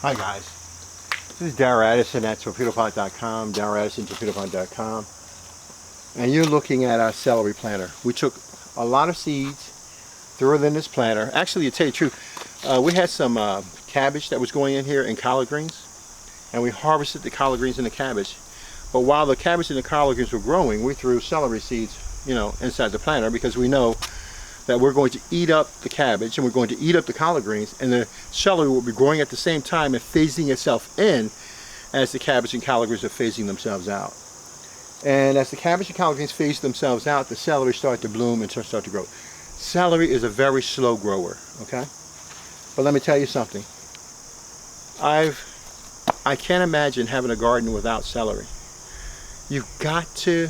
Hi guys, this is Darrell Addison at torpedopot.com, darrelladdison@torpedopot.com, and you're looking at our celery planter. We took a lot of seeds, threw it in this planter. Actually, to tell you the truth, we had some cabbage that was going in here and collard greens, and we harvested the collard greens and the cabbage. But while the cabbage and the collard greens were growing, we threw celery seeds, inside the planter because we know that we're going to eat up the cabbage and we're going to eat up the collard greens, and the celery will be growing at the same time and phasing itself in as the cabbage and collard greens are phasing themselves out. And as the cabbage and collard greens phase themselves out, the celery starts to bloom and start to grow. Celery is a very slow grower, okay? But let me tell you something. I can't imagine having a garden without celery. You've got to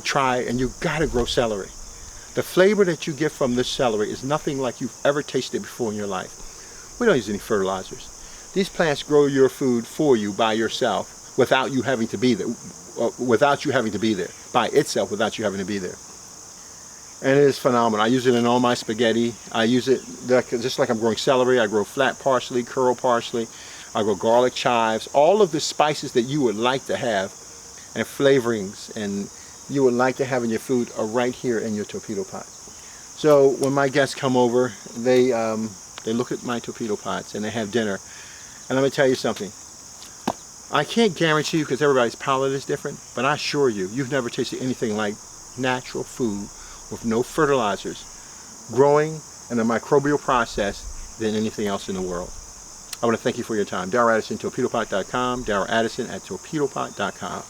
try, and you've got to grow celery. The flavor that you get from this celery is nothing like you've ever tasted before in your life. We don't use any fertilizers. These plants grow your food for you by yourself without you having to be there. By itself, without you having to be there. And it is phenomenal. I use it in all my spaghetti. I use it just like I'm growing celery. I grow flat parsley, curl parsley. I grow garlic chives. All of the spices that you would like to have and flavorings and you would like to have in your food are right here in your torpedo pot. So when my guests come over, they look at my torpedo pots and they have dinner. And let me tell you something. I can't guarantee you, because everybody's palate is different, but I assure you, you've never tasted anything like natural food with no fertilizers, growing in a microbial process than anything else in the world. I want to thank you for your time. Darrell Addison, torpedopot.com, Darrell Addison at torpedopot.com.